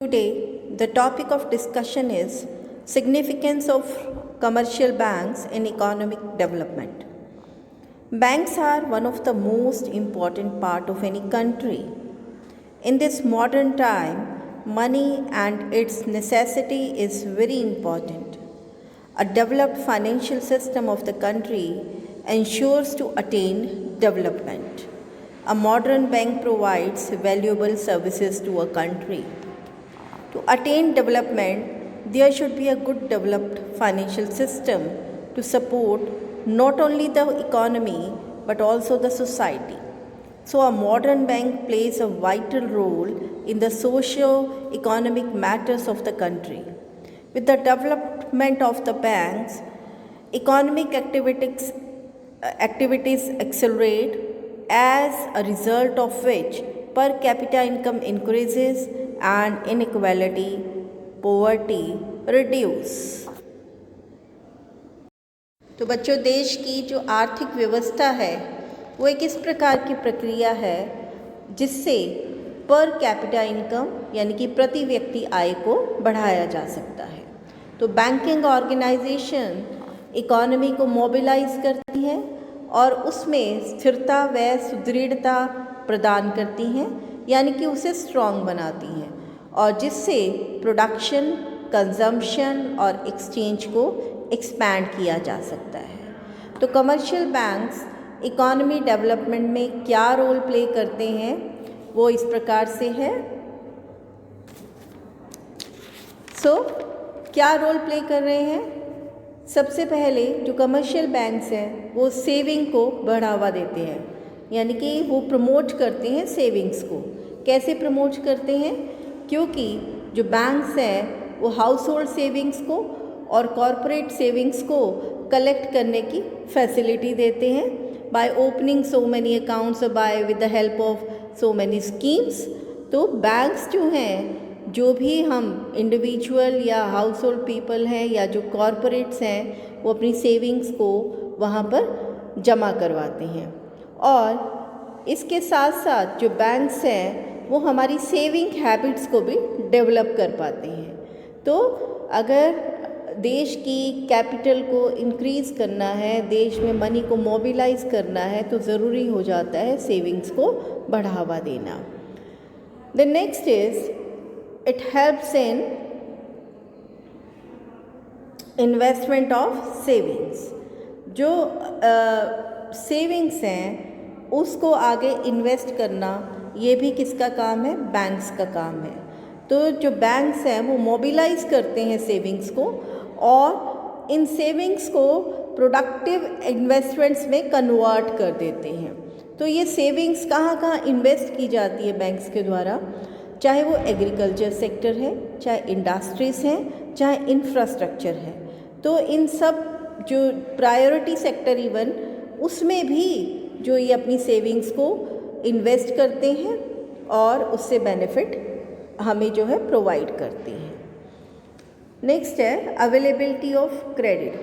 Today, the topic of discussion is significance of commercial banks in economic development. Banks are one of the most important part of any country. In this modern time, money and its necessity is very important. A developed financial system of the country ensures to attain development. A modern bank provides valuable services to a country. To attain development, there should be a good developed financial system to support not only the economy but also the society. So, a modern bank plays a vital role in the socio-economic matters of the country. With the development of the banks, economic activities accelerate, as a result of which per capita income increases and inequality, poverty reduce. तो बच्चों, देश की जो आर्थिक व्यवस्था है वो एक इस प्रकार की प्रक्रिया है जिससे पर कैपिटा इनकम यानी कि प्रति व्यक्ति आय को बढ़ाया जा सकता है। तो बैंकिंग ऑर्गेनाइजेशन इकोनॉमी को मोबिलाइज करती है और उसमें स्थिरता व सुदृढ़ता प्रदान करती हैं, यानी कि उसे स्ट्रॉन्ग बनाती हैं और जिससे प्रोडक्शन, कंजम्पशन और एक्सचेंज को एक्सपैंड किया जा सकता है। तो कमर्शियल बैंक्स इकोनॉमी डेवलपमेंट में क्या रोल प्ले करते हैं वो इस प्रकार से है। क्या रोल प्ले कर रहे हैं? सबसे पहले जो कमर्शियल बैंक्स हैं वो सेविंग को बढ़ावा देते हैं, यानी कि वो प्रमोट करते हैं सेविंग्स को। कैसे प्रमोट करते हैं? क्योंकि जो बैंक्स हैं वो हाउस होल्ड सेविंग्स को और कॉरपोरेट सेविंग्स को कलेक्ट करने की फैसिलिटी देते हैं by opening so many accounts और by with the help of so many schemes. तो बैंक्स जो हैं, जो भी हम इंडिविजुअल या हाउस होल्ड पीपल हैं या जो कॉरपोरेट्स हैं, वो अपनी सेविंग्स को वहाँ पर जमा करवाते हैं। और इसके साथ साथ जो बैंक्स हैं वो हमारी सेविंग हैबिट्स को भी डेवलप कर पाते हैं। तो अगर देश की कैपिटल को इंक्रीज़ करना है, देश में मनी को मोबिलाइज करना है, तो ज़रूरी हो जाता है सेविंग्स को बढ़ावा देना। The next is it helps in investment of savings। जो सेविंग्स हैं उसको आगे इन्वेस्ट करना, ये भी किसका काम है? बैंक्स का काम है। तो जो बैंक्स हैं वो मोबिलाइज करते हैं सेविंग्स को और इन सेविंग्स को प्रोडक्टिव इन्वेस्टमेंट्स में कन्वर्ट कर देते हैं। तो ये सेविंग्स कहाँ कहाँ इन्वेस्ट की जाती है बैंक्स के द्वारा? चाहे वो एग्रीकल्चर सेक्टर है, चाहे इंडस्ट्रीज़ हैं, चाहे इंफ्रास्ट्रक्चर है। तो इन सब जो प्रायोरिटी सेक्टर इवन उसमें भी जो ये अपनी सेविंग्स को इन्वेस्ट करते हैं और उससे बेनिफिट हमें जो है प्रोवाइड करते हैं। नेक्स्ट है अवेलेबिलिटी ऑफ क्रेडिट।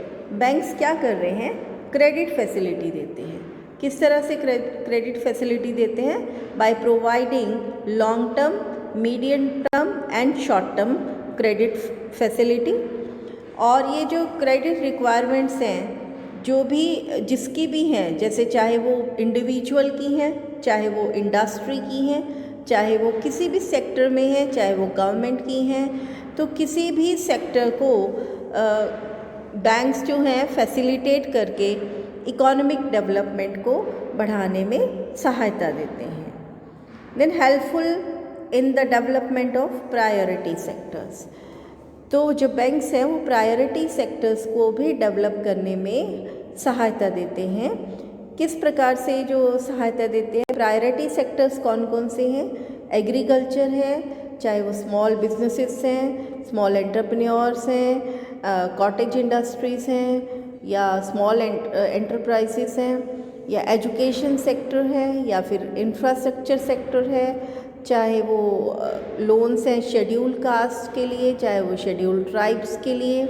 बैंक्स क्या कर रहे हैं? क्रेडिट फैसिलिटी देते हैं। किस तरह से क्रेडिट फैसिलिटी देते हैं? By providing long term, medium term and short term credit facility. और ये जो क्रेडिट रिक्वायरमेंट्स हैं जो भी जिसकी भी हैं, जैसे चाहे वो इंडिविजुअल की हैं, चाहे वो इंडस्ट्री की हैं, चाहे वो किसी भी सेक्टर में है, चाहे वो गवर्नमेंट की हैं, तो किसी भी सेक्टर को बैंक्स जो हैं फैसिलिटेट करके इकोनॉमिक डेवलपमेंट को बढ़ाने में सहायता देते हैं। Then helpful in the development of priority sectors. तो जो बैंक्स हैं वो प्रायोरिटी सेक्टर्स को भी डेवलप करने में सहायता देते हैं। किस प्रकार से जो सहायता देते हैं? प्रायोरिटी सेक्टर्स कौन कौन से हैं? एग्रीकल्चर है, चाहे वो स्मॉल बिजनेसेस हैं, स्मॉल एंटरप्रेन्योर्स हैं, कॉटेज इंडस्ट्रीज़ हैं या स्मॉल एंटरप्राइजेस हैं, या एजुकेशन सेक्टर है, या फिर इंफ्रास्ट्रक्चर सेक्टर है, चाहे वो लोन्स हैं शेड्यूल कास्ट के लिए, चाहे वो शेड्यूल ट्राइब्स के लिए।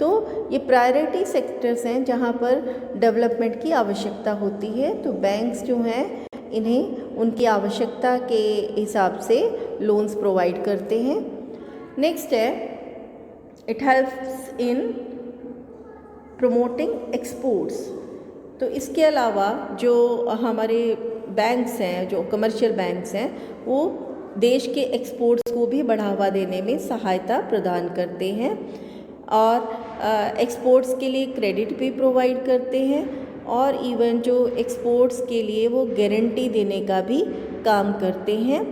तो ये प्रायोरिटी सेक्टर्स हैं जहाँ पर डेवलपमेंट की आवश्यकता होती है। तो बैंक्स जो हैं इन्हें उनकी आवश्यकता के हिसाब से लोन्स प्रोवाइड करते हैं नेक्स्ट है it helps in promoting exports. तो इसके अलावा जो हमारे बैंक्स हैं, जो कमर्शियल बैंक्स हैं, वो देश के एक्सपोर्ट्स को भी बढ़ावा देने में सहायता प्रदान करते हैं और एक्सपोर्ट्स के लिए क्रेडिट भी प्रोवाइड करते हैं और इवन जो एक्सपोर्ट्स के लिए वो गारंटी देने का भी काम करते हैं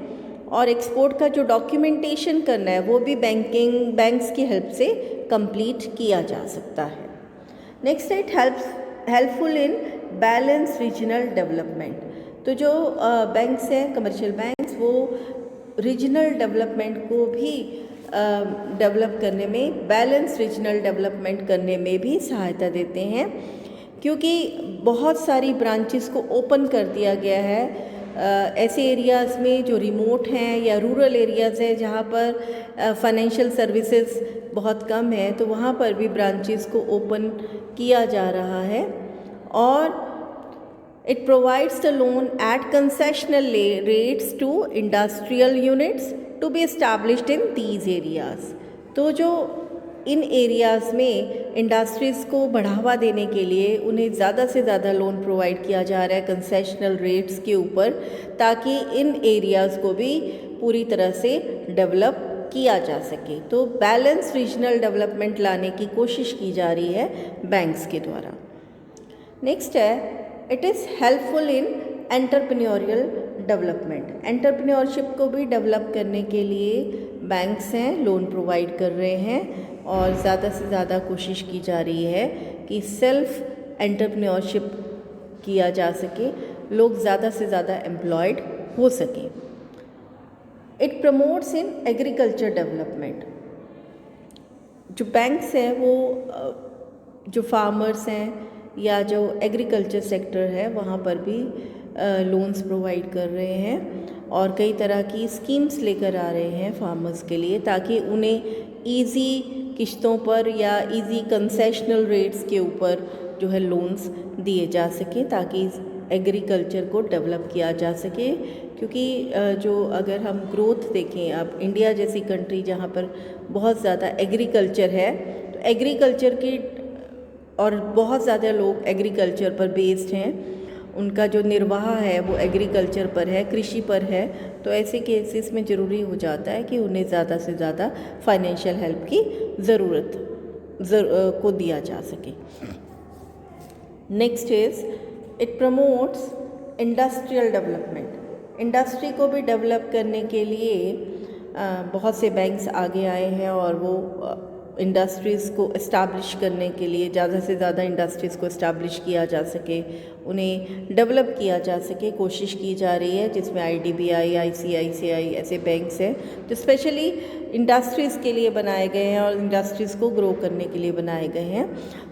और एक्सपोर्ट का जो डॉक्यूमेंटेशन करना है वो भी बैंक्स की हेल्प से कंप्लीट किया जा सकता है। Next it helpful in balance regional development. तो जो बैंक्स हैं, कमर्शियल बैंक्स, वो रीजनल डेवलपमेंट को भी डेवलप करने में, बैलेंस रीजनल डेवलपमेंट करने में भी सहायता देते हैं, क्योंकि बहुत सारी ब्रांचेस को ओपन कर दिया गया है ऐसे एरियाज़ में जो रिमोट हैं या रूरल एरियाज़ हैं जहाँ पर फाइनेंशियल सर्विसेज बहुत कम है, तो वहाँ पर भी ब्रांचेस को ओपन किया जा रहा है और it provides the loan at concessional rates to industrial units to be established in these areas. तो जो इन एरियाज़ में इंडस्ट्रीज़ को बढ़ावा देने के लिए उन्हें ज़्यादा से ज़्यादा लोन प्रोवाइड किया जा रहा है कंसेशनल रेट्स के ऊपर, ताकि इन एरियाज़ को भी पूरी तरह से डेवलप किया जा सके। तो बैलेंस रीजनल डेवलपमेंट लाने की कोशिश की जा रही है बैंक्स के द्वारा। नेक्स्ट है it is helpful in entrepreneurial development. Entrepreneurship को भी डेवलप करने के लिए बैंक्स हैं लोन प्रोवाइड कर रहे हैं और ज़्यादा से ज़्यादा कोशिश की जा रही है कि सेल्फ एंटरप्रेन्योरशिप किया जा सके, लोग ज़्यादा से ज़्यादा एम्प्लॉयड हो सकें। It promotes in agriculture development. जो बैंक्स हैं वो जो फार्मर्स हैं या जो एग्रीकल्चर सेक्टर है वहाँ पर भी लोन्स प्रोवाइड कर रहे हैं और कई तरह की स्कीम्स लेकर आ रहे हैं फार्मर्स के लिए, ताकि उन्हें इजी किश्तों पर या इजी कंसेशनल रेट्स के ऊपर जो है लोन्स दिए जा सकें, ताकि एग्रीकल्चर को डेवलप किया जा सके। क्योंकि जो अगर हम ग्रोथ देखें, अब इंडिया जैसी कंट्री जहाँ पर बहुत ज़्यादा एग्रीकल्चर है, तो एग्रीकल्चर की और बहुत ज़्यादा लोग एग्रीकल्चर पर बेस्ड हैं, उनका जो निर्वाह है वो एग्रीकल्चर पर है, कृषि पर है। तो ऐसे केसेस में ज़रूरी हो जाता है कि उन्हें ज़्यादा से ज़्यादा फाइनेंशियल हेल्प की ज़रूरत को दिया जा सके। Next is it promotes industrial development. Industry को भी डेवलप करने के लिए बहुत से बैंक्स आगे आए हैं और वो इंडस्ट्रीज़ को इस्टेब्लिश करने के लिए, ज़्यादा से ज़्यादा इंडस्ट्रीज़ को इस्टेब्लिश किया जा सके, उन्हें डेवलप किया जा सके, कोशिश की जा रही है, जिसमें IDBI, ICICI ऐसे बैंक्स हैं जो स्पेशली इंडस्ट्रीज़ के लिए बनाए गए हैं और इंडस्ट्रीज़ को ग्रो करने के लिए बनाए गए हैं।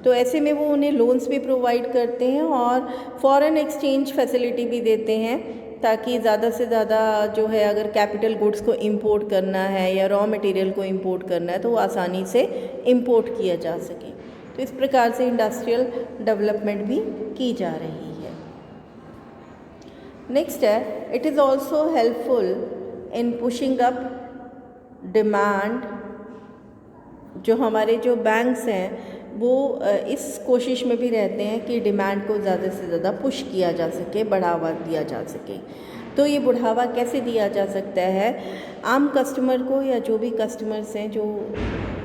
तो ऐसे में वो उन्हें लोन्स भी प्रोवाइड करते हैं और फॉरेन एक्सचेंज फैसिलिटी भी देते हैं, ताकि ज़्यादा से ज़्यादा जो है अगर कैपिटल गुड्स को इंपोर्ट करना है या रॉ मटेरियल को इंपोर्ट करना है तो वो आसानी से इंपोर्ट किया जा सके। तो इस प्रकार से इंडस्ट्रियल डेवलपमेंट भी की जा रही है। नेक्स्ट है it is also helpful in pushing up demand. जो हमारे जो बैंक्स हैं वो इस कोशिश में भी रहते हैं कि डिमांड को ज़्यादा से ज़्यादा पुश किया जा सके, बढ़ावा दिया जा सके। तो ये बढ़ावा कैसे दिया जा सकता है? आम कस्टमर को या जो भी कस्टमर्स हैं जो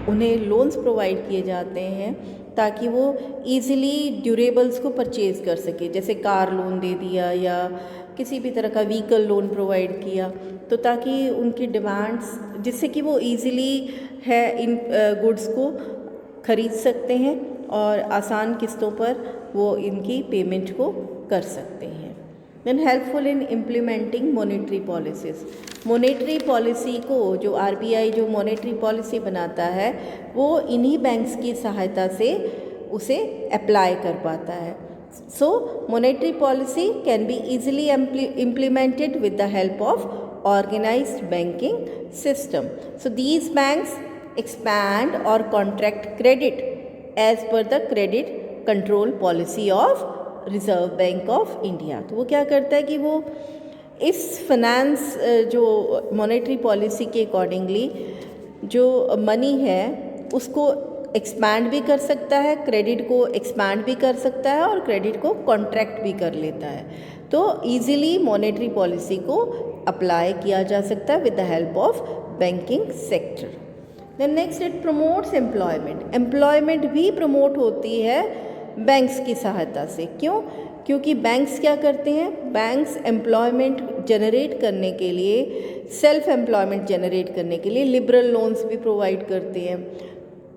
उन्हें लोन्स प्रोवाइड किए जाते हैं ताकि वो इजीली ड्यूरेबल्स को परचेज़ कर सके, जैसे कार लोन दे दिया या किसी भी तरह का व्हीकल लोन प्रोवाइड किया, तो ताकि उनकी डिमांड्स, जिससे कि वो इजीली है इन गुड्स को खरीद सकते हैं और आसान किस्तों पर वो इनकी पेमेंट को कर सकते हैं। Then helpful in implementing monetary policies. Monetary policy को जो RBI जो मॉनेटरी पॉलिसी बनाता है वो इन्हीं बैंक्स की सहायता से उसे अप्लाई कर पाता है। So monetary policy can be easily implemented with the help of organized banking system. So these banks expand or contract credit as per the credit control policy of reserve bank of India. तो वो क्या करता है कि वो इस finance जो monetary policy के अकॉर्डिंगली जो मनी है उसको एक्सपैंड भी कर सकता है, क्रेडिट को एक्सपैंड भी कर सकता है और क्रेडिट को कॉन्ट्रैक्ट भी कर लेता है। तो ईजिली मॉनेटरी पॉलिसी को अप्लाई किया जा सकता है with the help of banking sector. Then next, it promotes employment. Employment भी प्रमोट होती है बैंक्स की सहायता से। क्यों? क्योंकि बैंक्स क्या करते हैं, बैंक्स एम्प्लॉयमेंट जनरेट करने के लिए, सेल्फ एम्प्लॉयमेंट जनरेट करने के लिए लिबरल लोन्स भी प्रोवाइड करते हैं,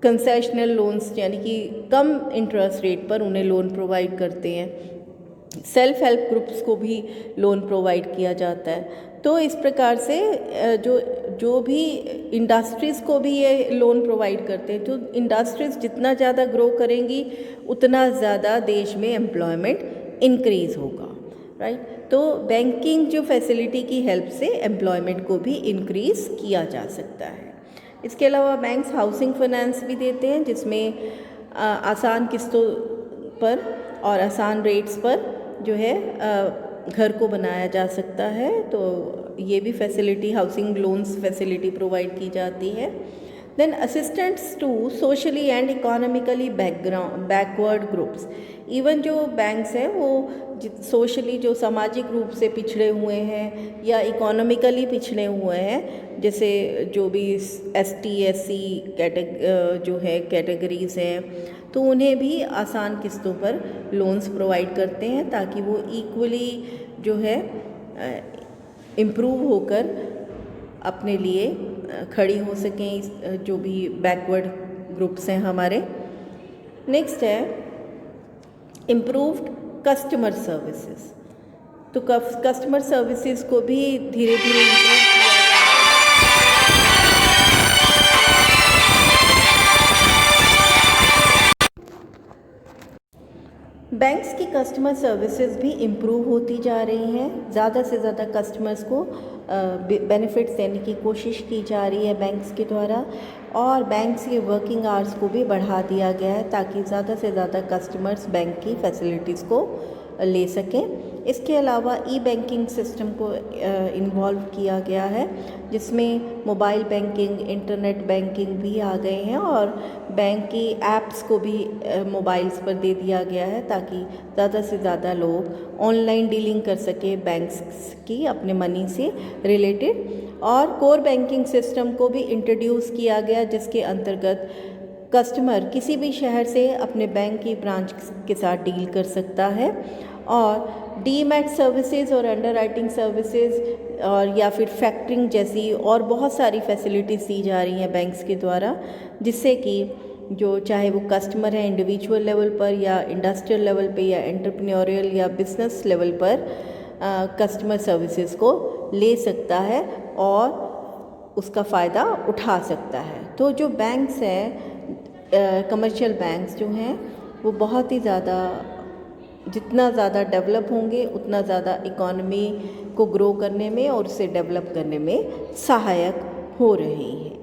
कंसेशनल लोन्स यानी कि कम इंटरेस्ट रेट पर उन्हें लोन प्रोवाइड करते हैं, सेल्फ हेल्प ग्रुप्स को भी लोन प्रोवाइड किया जाता है। तो इस प्रकार से जो भी इंडस्ट्रीज़ को भी ये लोन प्रोवाइड करते हैं। तो इंडस्ट्रीज़ जितना ज़्यादा ग्रो करेंगी उतना ज़्यादा देश में एम्प्लॉयमेंट इंक्रीज़ होगा, राइट। तो बैंकिंग जो फैसिलिटी की हेल्प से एम्प्लॉयमेंट को भी इंक्रीज़ किया जा सकता है। इसके अलावा बैंक्स हाउसिंग फाइनेंस भी देते हैं, जिसमें आसान किस्तों पर और आसान रेट्स पर जो है घर को बनाया जा सकता है। तो ये भी facility, housing loans facility provide की जाती है। Then assistants to socially and economically backward groups. Even जो बैंक्स हैं वो सोशली, जो सामाजिक रूप से पिछड़े हुए हैं या इकोनॉमिकली पिछड़े हुए हैं, जैसे जो भी ST SC जो है कैटेगरीज़ हैं, तो उन्हें भी आसान किस्तों पर लोन्स प्रोवाइड करते हैं ताकि वो इक्वली जो है इम्प्रूव होकर अपने लिए खड़ी हो सकें, जो भी बैकवर्ड ग्रुप्स हैं हमारे। नेक्स्ट है इम्प्रूव्ड कस्टमर सर्विसेज। तो कस्टमर सर्विसेज को भी धीरे धीरे इम्प्रूव किया बैंक्स की कस्टमर सर्विसेज भी इम्प्रूव होती जा रही हैं। ज़्यादा से ज़्यादा कस्टमर्स को बेनिफिट्स देने की कोशिश की जा रही है बैंक्स के द्वारा, और बैंक्स के वर्किंग आवर्स को भी बढ़ा दिया गया है ताकि ज़्यादा से ज़्यादा कस्टमर्स बैंक की फैसिलिटीज़ को ले सकें। इसके अलावा ई बैंकिंग सिस्टम को इन्वॉल्व किया गया है, जिसमें मोबाइल बैंकिंग, इंटरनेट बैंकिंग भी आ गए हैं, और बैंक की ऐप्स को भी मोबाइल्स पर दे दिया गया है ताकि ज़्यादा से ज़्यादा लोग ऑनलाइन डीलिंग कर सके बैंक्स की अपने मनी से रिलेटेड। और कोर बैंकिंग सिस्टम को भी इंट्रोड्यूस किया गया, जिसके अंतर्गत कस्टमर किसी भी शहर से अपने बैंक की ब्रांच के साथ डील कर सकता है, और डीमैट सर्विसेज और अंडरराइटिंग सर्विसेज और या फिर फैक्टरिंग जैसी और बहुत सारी फैसिलिटीज़ दी जा रही हैं बैंक्स के द्वारा, जिससे कि जो चाहे वो कस्टमर है इंडिविजुअल लेवल पर या इंडस्ट्रियल लेवल पे या एंटरप्रेन्योरियल या बिजनेस लेवल पर कस्टमर सर्विसेज को ले सकता है और उसका फ़ायदा उठा सकता है। तो जो बैंक्स हैं, कमर्शियल बैंक्स जो हैं, वो बहुत ही ज़्यादा, जितना ज़्यादा डेवलप होंगे उतना ज़्यादा इकॉनमी को ग्रो करने में और उसे डेवलप करने में सहायक हो रही है।